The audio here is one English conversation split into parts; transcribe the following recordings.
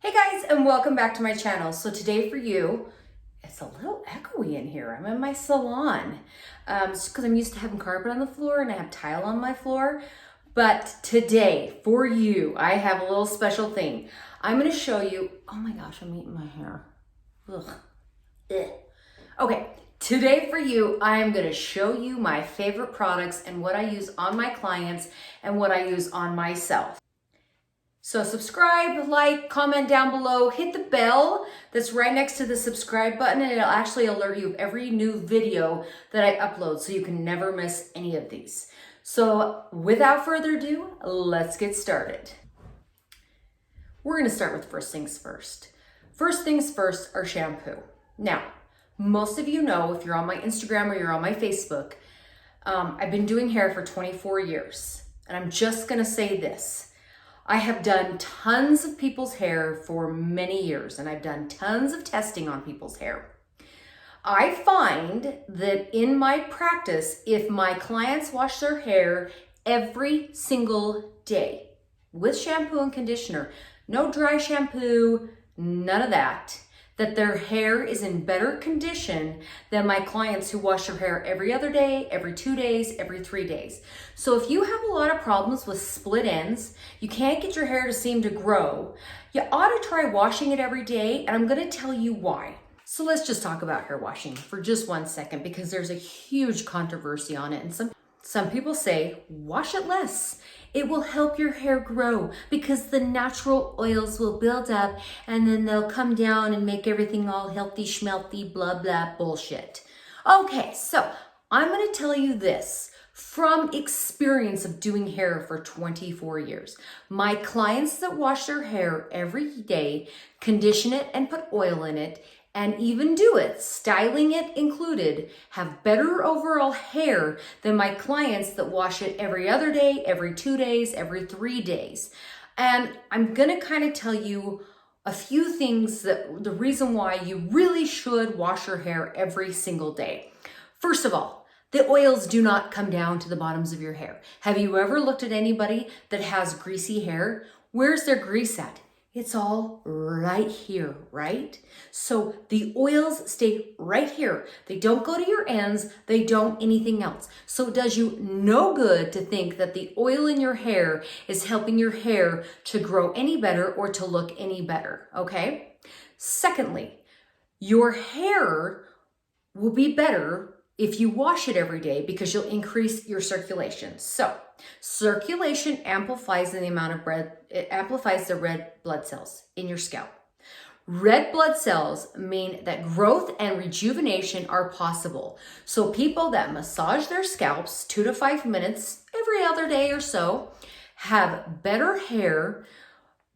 Hey guys, and welcome back to my channel. So today for you, it's a little echoey in here. I'm in my salon because I'm used to having carpet on the floor and I have tile on my floor. But today for you, I have a little special thing. I'm going to show you, oh my gosh, I'm eating my hair. Ugh. Ugh. Okay, today for you, I am going to show you my favorite products and what I use on my clients and what I use on myself. So subscribe, like, comment down below, hit the bell that's right next to the subscribe button, and it'll actually alert you of every new video that I upload so you can never miss any of these. So without further ado, let's get started. We're going to start with first things first. First things first are shampoo. Now, most of you know, if you're on my Instagram or you're on my Facebook, I've been doing hair for 24 years. And I'm just going to say this. I have done tons of people's hair for many years, and I've done tons of testing on people's hair. I find that in my practice, if my clients wash their hair every single day with shampoo and conditioner, no dry shampoo, none of that their hair is in better condition than my clients who wash their hair every other day, every 2 days, every 3 days. So if you have a lot of problems with split ends, you can't get your hair to seem to grow, you ought to try washing it every day, and I'm going to tell you why. So let's just talk about hair washing for just 1 second because there's a huge controversy on it, and some people say wash it less. It will help your hair grow because the natural oils will build up and then they'll come down and make everything all healthy, schmelty, blah, blah, bullshit. Okay, so I'm going to tell you this from experience of doing hair for 24 years. My clients that wash their hair every day, condition it and put oil in it, and even do it, styling it included, have better overall hair than my clients that wash it every other day, every 2 days, every 3 days. And I'm gonna kind of tell you a few things that the reason why you really should wash your hair every single day. First of all, the oils do not come down to the bottoms of your hair. Have you ever looked at anybody that has greasy hair? Where's their grease at? It's all right here, right? So the oils stay right here. They don't go to your ends. They don't anything else. So it does you no good to think that the oil in your hair is helping your hair to grow any better or to look any better, okay? Secondly, your hair will be better if you wash it every day because you'll increase your circulation. So circulation amplifies the red blood cells in your scalp. Red blood cells mean that growth and rejuvenation are possible. So people that massage their scalps 2 to 5 minutes every other day or so have better hair,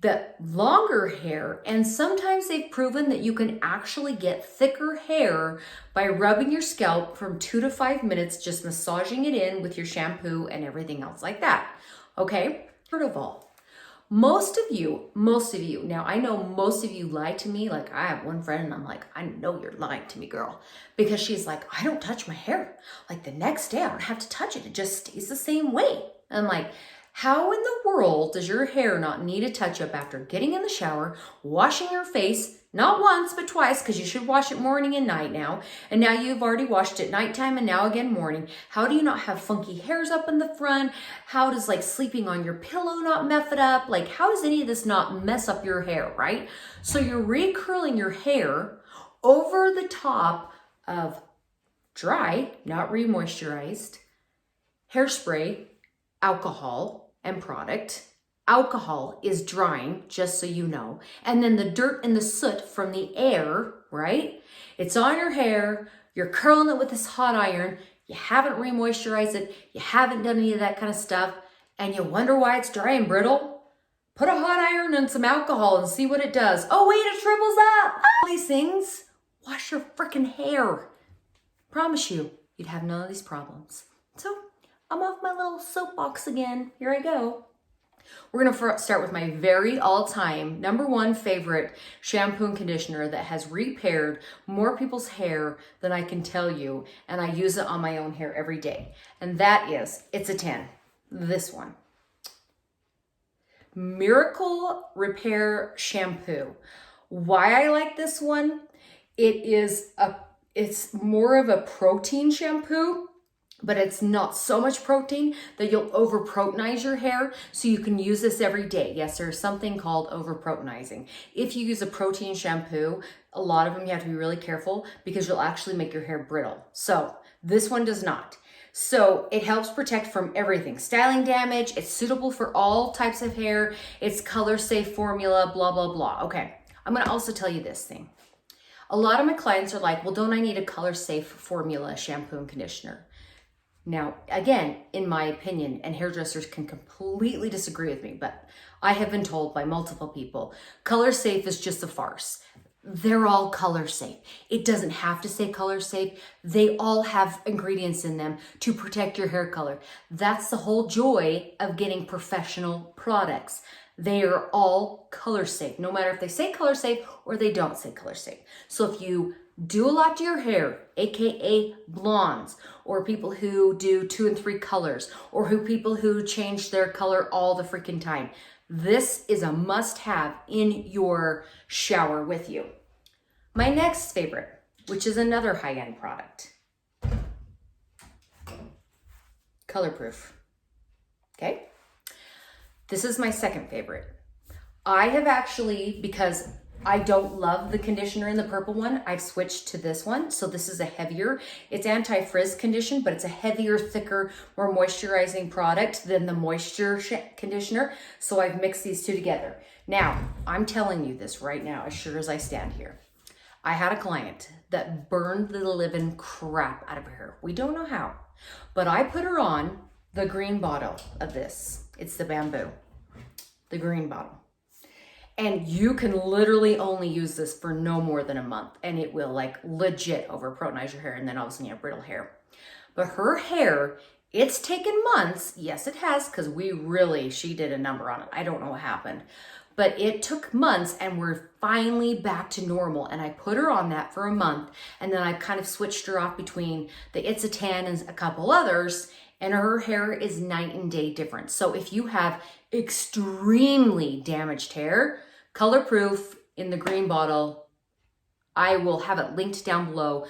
the longer hair, and sometimes they've proven that you can actually get thicker hair by rubbing your scalp from 2 to 5 minutes, just massaging it in with your shampoo and everything else like that. Okay, third of all, most of you, now I know most of you lie to me. Like I have one friend and I'm like, I know you're lying to me, girl, because she's like, I don't touch my hair. Like the next day I don't have to touch it. It just stays the same way. I'm like, how in the world does your hair not need a touch-up after getting in the shower, washing your face, not once, but twice, because you should wash it morning and night now, and now you've already washed it nighttime and now again morning. How do you not have funky hairs up in the front? How does like sleeping on your pillow not mess it up? Like how does any of this not mess up your hair, right? So you're recurling your hair over the top of dry, not re-moisturized, hairspray, alcohol, and product. Alcohol is drying, just so you know. And then the dirt and the soot from the air, right? It's on your hair. You're curling it with this hot iron. You haven't re-moisturized it. You haven't done any of that kind of stuff. And you wonder why it's dry and brittle. Put a hot iron and some alcohol and see what it does. Oh, wait, it shrivels up. All these things, wash your freaking hair. Promise you, you'd have none of these problems. So I'm off my little soapbox again. Here I go. We're going to start with my very all-time #1 favorite shampoo and conditioner that has repaired more people's hair than I can tell you, and I use it on my own hair every day. And that is, it's a 10, this one. Miracle Repair Shampoo. Why I like this one, it's more of a protein shampoo, but it's not so much protein that you'll over-proteinize your hair, so you can use this every day. Yes, there's something called over-proteinizing. If you use a protein shampoo, a lot of them you have to be really careful because you'll actually make your hair brittle. So this one does not. So it helps protect from everything. Styling damage, it's suitable for all types of hair, it's color safe formula, blah, blah, blah. Okay, I'm gonna also tell you this thing. A lot of my clients are like, well, don't I need a color safe formula shampoo and conditioner? Now, again, in my opinion, and hairdressers can completely disagree with me, but I have been told by multiple people, color safe is just a farce. They're all color safe. It doesn't have to say color safe. They all have ingredients in them to protect your hair color. That's the whole joy of getting professional products. They are all color safe, no matter if they say color safe or they don't say color safe. So if you do a lot to your hair, AKA blondes, or people who do 2 and 3 colors, or people who change their color all the freaking time, this is a must-have in your shower with you. My next favorite, which is another high-end product, Colorproof. Okay? This is my second favorite. I have actually, because I don't love the conditioner in the purple one, I've switched to this one. So this is a heavier, it's anti-frizz condition, but it's a heavier, thicker, more moisturizing product than the moisture conditioner. So I've mixed these two together. Now, I'm telling you this right now, as sure as I stand here. I had a client that burned the living crap out of her hair. We don't know how, but I put her on the green bottle of this. It's the bamboo, the green bottle. And you can literally only use this for no more than a month, and it will like legit over-proteinize your hair, and then all of a sudden you have brittle hair. But her hair, it's taken months. Yes, it has, because she did a number on it. I don't know what happened. But it took months, and we're finally back to normal. And I put her on that for a month, and then I kind of switched her off between the It's a Tan and a couple others, and her hair is night and day different. So if you have extremely damaged hair, Colorproof in the green bottle, I will have it linked down below.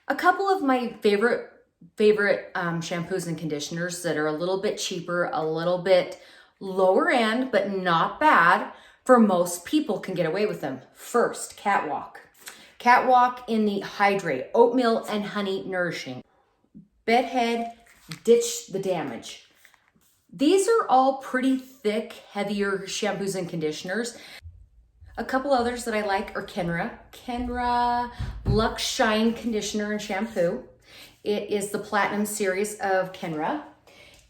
A couple of my favorite shampoos and conditioners that are a little bit cheaper, a little bit lower end, but not bad for most people, can get away with them. First, Catwalk. Catwalk in the Hydrate, Oatmeal and Honey Nourishing. Bedhead, Ditch the Damage. These are all pretty thick, heavier shampoos and conditioners. A couple others that I like are Kenra Luxe Shine Conditioner and Shampoo. It is the Platinum series of Kenra.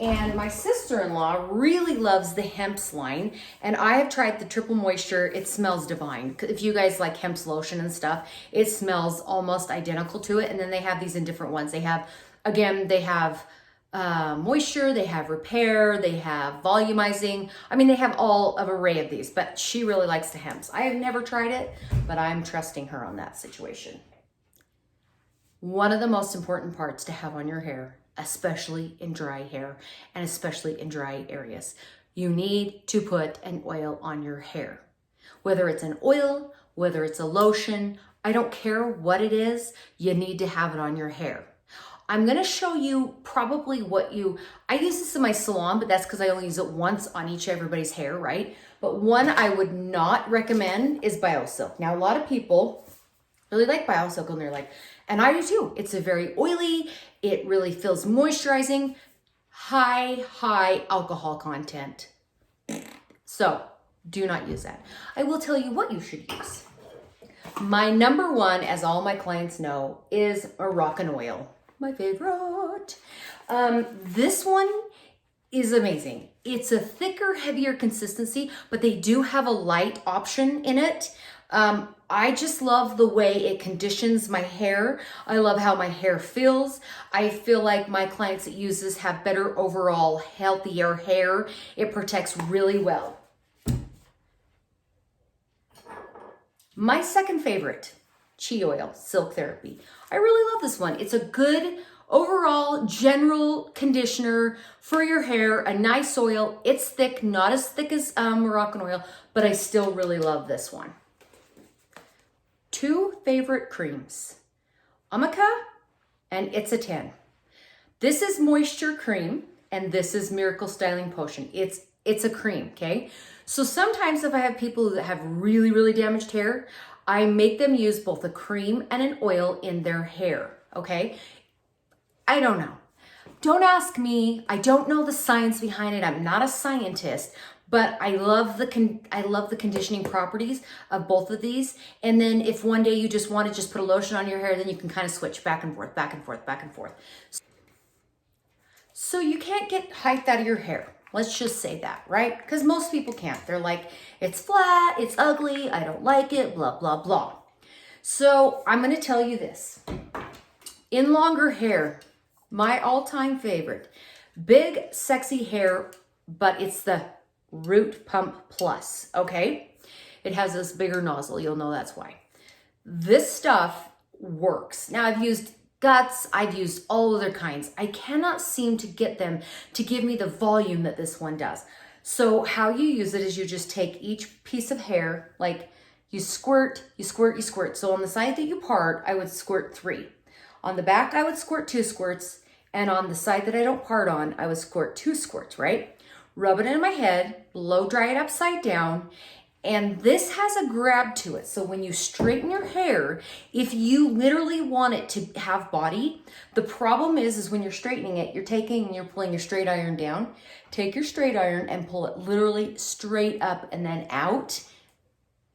And my sister-in-law really loves the Hemp's line, and I have tried the Triple Moisture. It smells divine. If you guys like Hemp's lotion and stuff, it smells almost identical to it. And then they have these in different ones. They have moisture, they have repair, they have volumizing. I mean, they have all of an array of these, but she really likes the Hemp's. I have never tried it, but I'm trusting her on that situation. One of the most important parts to have on your hair, especially in dry hair and especially in dry areas, you need to put an oil on your hair. Whether it's an oil, whether it's a lotion, I don't care what it is, you need to have it on your hair. I'm gonna show you probably I use this in my salon, but that's because I only use it once on everybody's hair, right? But one I would not recommend is BioSilk. Now, a lot of people really like BioSilk, and they're like, and I do too. It's a very oily, it really feels moisturizing, high alcohol content. So do not use that. I will tell you what you should use. My number one, as all my clients know, is Moroccan-Oil. My favorite. This one is amazing. It's a thicker, heavier consistency, but they do have a light option in it. I just love the way it conditions my hair. I love how my hair feels. I feel like my clients that use this have better overall, healthier hair. It protects really well. My second favorite, Chi Oil Silk Therapy. I really love this one. It's a good Overall, general conditioner for your hair, a nice oil. It's thick, not as thick as Moroccan oil, but I still really love this one. Two favorite creams, Amaka and It's a 10. This is Moisture Cream and this is Miracle Styling Potion. It's a cream, okay? So sometimes if I have people that have really, really damaged hair, I make them use both a cream and an oil in their hair, okay? I don't know. Don't ask me. I don't know the science behind it. I'm not a scientist, but I love the conditioning properties of both of these. And then if one day you just want to just put a lotion on your hair, then you can kind of switch back and forth, back and forth, back and forth. So you can't get height out of your hair. Let's just say that, right? Because most people can't. They're like, it's flat, it's ugly, I don't like it, blah, blah, blah. So I'm going to tell you this. In longer hair, my all-time favorite, big, sexy hair, but it's the Root Pump Plus, okay? It has this bigger nozzle. You'll know that's why. This stuff works. Now, I've used Guts. I've used all other kinds. I cannot seem to get them to give me the volume that this one does. So how you use it is you just take each piece of hair, like you squirt, you squirt, you squirt. So on the side that you part, I would squirt 3. On the back, I would squirt 2 squirts. And on the side that I don't part on, I would squirt 2 squirts, right? Rub it in my head, blow dry it upside down. And this has a grab to it. So when you straighten your hair, if you literally want it to have body, the problem is when you're straightening it, you're taking and you're pulling your straight iron down. Take your straight iron and pull it literally straight up and then out.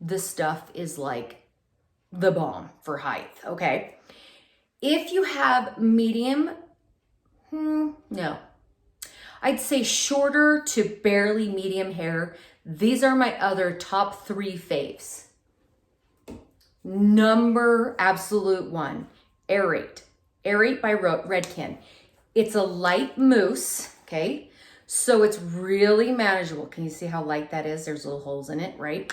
This stuff is like the bomb for height, okay? If you have medium, no. I'd say shorter to barely medium hair. These are my other top 3 faves. Number absolute 1, Aerate. Aerate by Redken. It's a light mousse, okay? So it's really manageable. Can you see how light that is? There's little holes in it, right?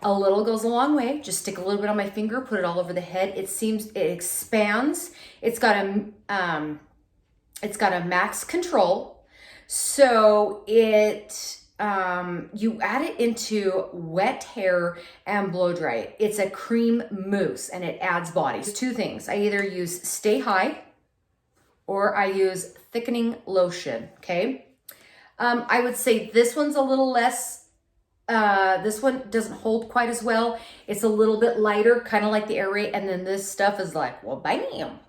A little goes a long way. Just stick a little bit on my finger, put it all over the head. It expands. It's got a max control. So you add it into wet hair and blow dry it. It's a cream mousse and it adds body. 2 things. I either use Stay High or I use thickening lotion, okay? I would say this one's a little less, this one doesn't hold quite as well. It's a little bit lighter, kind of like the Aerate, and then this stuff is like, well, bam.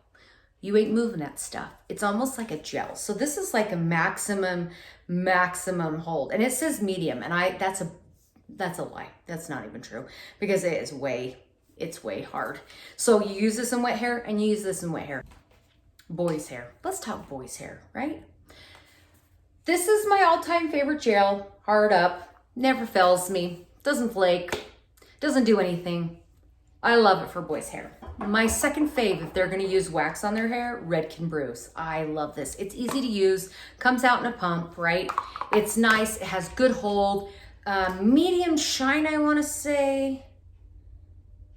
You ain't moving that stuff. It's almost like a gel. So this is like a maximum hold. And it says medium, and that's a lie. That's not even true because it's way hard. So you use this in wet hair and you use this in wet hair. Boys hair. Let's talk boys hair, right? This is my all-time favorite gel. Hard up, never fails me, doesn't flake, doesn't do anything. I love it for boys hair. My second fave, if they're gonna use wax on their hair, Redken Bruise. I love this. It's easy to use, comes out in a pump, right? It's nice, it has good hold, medium shine, I wanna say,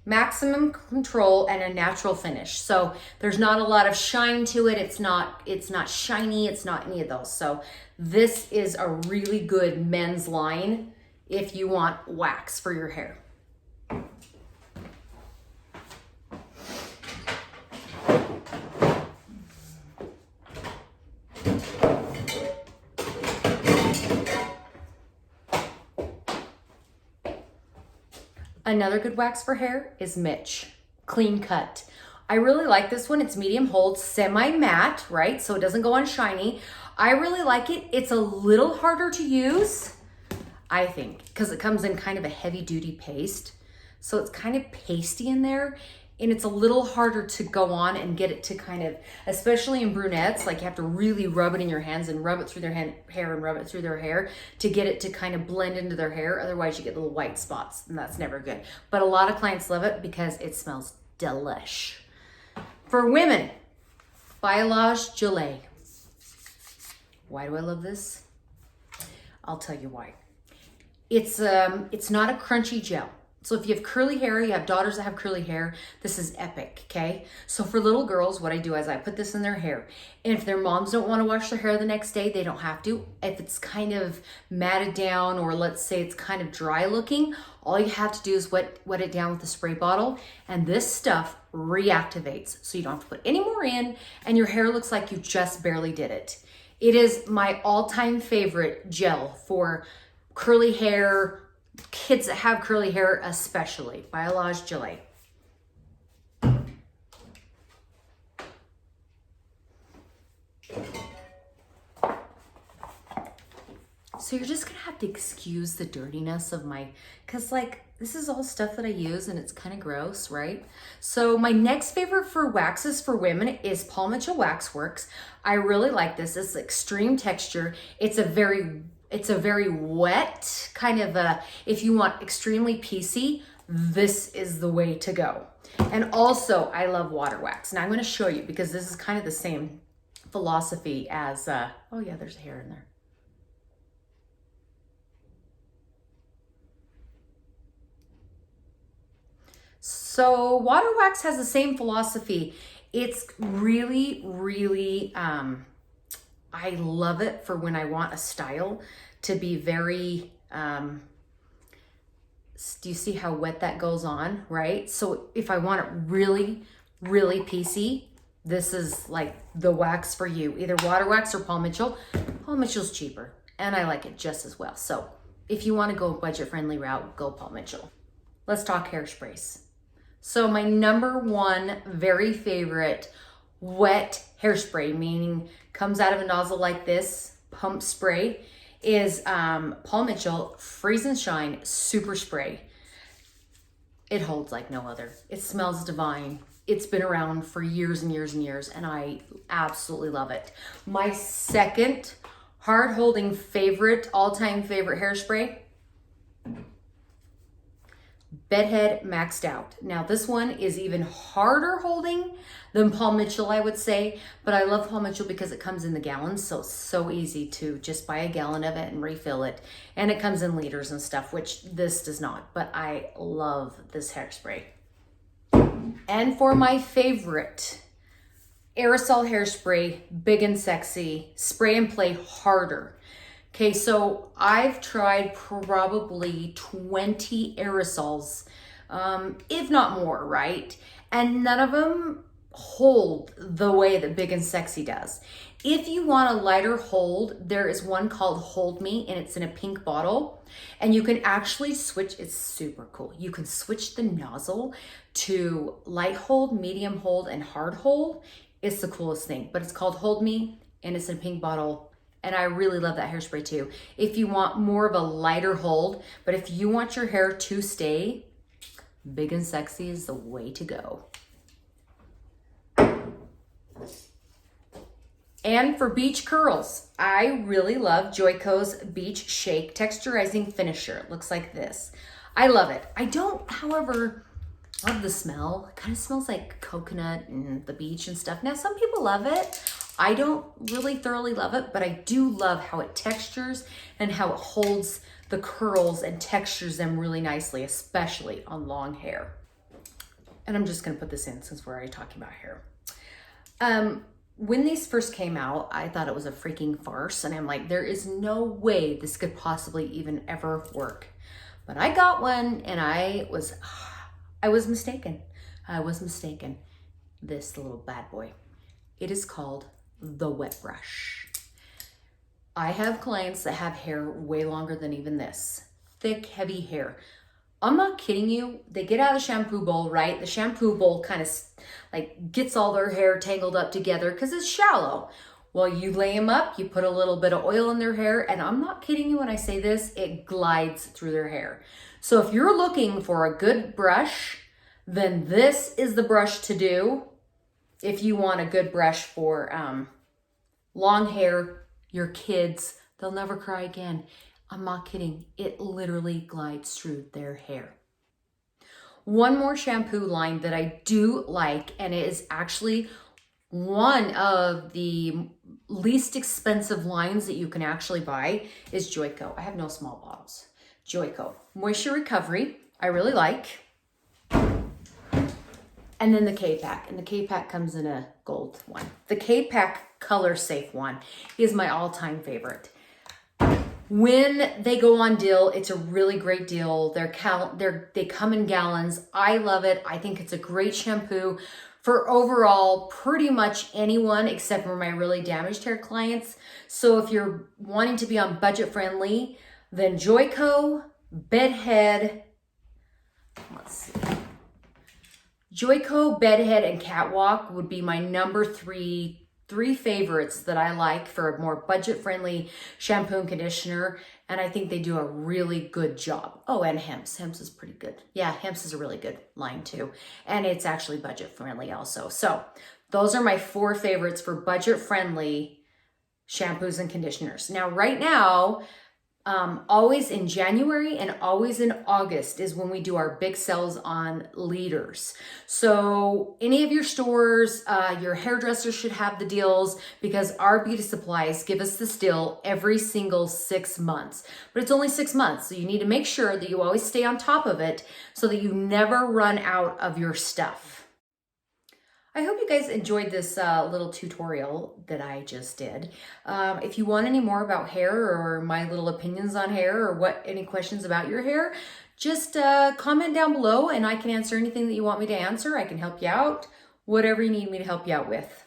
maximum control, and a natural finish. So there's not a lot of shine to it. It's not shiny, it's not any of those. So this is a really good men's line if you want wax for your hair. Another good wax for hair is Mitch Clean Cut. I really like this one. It's medium hold, semi-matte, right? So it doesn't go on shiny. I really like it. It's a little harder to use, I think, because it comes in kind of a heavy duty paste. So it's kind of pasty in there. And it's a little harder to go on and get it to kind of, especially in brunettes, like you have to really rub it in your hands and rub it through their hair and rub it through their hair to get it to kind of blend into their hair. Otherwise you get little white spots and that's never good. But a lot of clients love it because it smells delish. For women, Biolage Gelée. Why do I love this? I'll tell you why. It's not a crunchy gel. So if you have curly hair, you have daughters that have curly hair, this is epic, okay? So for little girls, what I do is I put this in their hair. And if their moms don't want to wash their hair the next day, they don't have to. If it's kind of matted down, or let's say it's kind of dry looking, all you have to do is wet it down with a spray bottle, and this stuff reactivates. So you don't have to put any more in, and your hair looks like you just barely did it. It is my all-time favorite gel for curly hair, kids that have curly hair especially, Biolage Gelée. So you're just gonna have to excuse the dirtiness of my, cause like this is all stuff that I use and it's kind of gross, right? So my next favorite for waxes for women is Paul Mitchell Waxworks. I really like this. It's extreme texture. It's a very wet kind of a, if you want extremely piecey, this is the way to go. And also I love water wax. Now I'm going to show you because this is kind of the same philosophy as, oh yeah, there's hair in there. So water wax has the same philosophy. It's really, really, I love it for when I want a style to be very, do you see how wet that goes on, right? So if I want it really, really piecey, this is like the wax for you, either water wax or Paul Mitchell. Paul Mitchell's cheaper and I like it just as well. So if you want to go budget friendly route, go Paul Mitchell. Let's talk hairsprays. So my number one very favorite wet hairspray, meaning comes out of a nozzle like this, pump spray, is Paul Mitchell Freeze and Shine Super Spray. It holds like no other. It smells divine. It's been around for years and years and years, and I absolutely love it. My second hard-holding favorite, all-time favorite hairspray, Bedhead Maxed Out. Now this one is even harder holding than Paul Mitchell, I would say, but I love Paul Mitchell because it comes in the gallons, so it's so easy to just buy a gallon of it and refill it. And it comes in liters and stuff, which this does not, but I love this hairspray. And for my favorite aerosol hairspray, big and sexy, spray and play harder. Okay, so I've tried probably 20 aerosols, if not more, right? And none of them hold the way that Big and Sexy does. If you want a lighter hold, there is one called Hold Me, and it's in a pink bottle. And you can actually switch, it's super cool. You can switch the nozzle to light hold, medium hold, and hard hold. It's the coolest thing, but it's called Hold Me, and it's in a pink bottle. And I really love that hairspray too. If you want more of a lighter hold, but if you want your hair to stay, Big and Sexy is the way to go. And for beach curls, I really love Joico's Beach Shake Texturizing Finisher. It looks like this. I love it. I don't, however, love the smell. It kind of smells like coconut and the beach and stuff. Now, some people love it. I don't really thoroughly love it, but I do love how it textures and how it holds the curls and textures them really nicely, especially on long hair. And I'm just gonna put this in since we're already talking about hair. When these first came out, I thought it was a freaking farce, and I'm like, there is no way this could possibly even ever work. But I got one, and I was mistaken. I was mistaken. This little bad boy. It is called the Wet Brush. I have clients that have hair way longer than even this. Thick, heavy hair. I'm not kidding you. They get out of the shampoo bowl, right? The shampoo bowl kind of like gets all their hair tangled up together because it's shallow. Well, you lay them up, you put a little bit of oil in their hair, and I'm not kidding you when I say this, it glides through their hair. So if you're looking for a good brush, then this is the brush to do. If you want a good brush for long hair, your kids, they'll never cry again. I'm not kidding. It literally glides through their hair. One more shampoo line that I do like, and it is actually one of the least expensive lines that you can actually buy, is Joico. I have no small bottles. Joico Moisture Recovery. I really like. And then the K-Pack, and the K-Pack comes in a gold one. The K-Pack Color Safe one is my all-time favorite. When they go on deal, it's a really great deal. They come in gallons. I love it. I think it's a great shampoo for overall pretty much anyone except for my really damaged hair clients. So if you're wanting to be on budget friendly, then Joico, Bedhead, let's see. Joico, Bedhead, and Catwalk would be my number three favorites that I like for a more budget-friendly shampoo and conditioner, and I think they do a really good job. Oh, and Hemp's. Hemp's is pretty good. Yeah, Hemp's is a really good line too, and it's actually budget-friendly also. So those are my 4 favorites for budget-friendly shampoos and conditioners. Now, right now, always in January and always in August is when we do our big sales on leaders. So any of your stores, your hairdressers should have the deals because our beauty supplies give us this deal every single 6 months. But it's only 6 months, so you need to make sure that you always stay on top of it so that you never run out of your stuff. I hope you guys enjoyed this little tutorial that I just did. If you want any more about hair or my little opinions on hair or any questions about your hair, just comment down below and I can answer anything that you want me to answer. I can help you out, whatever you need me to help you out with.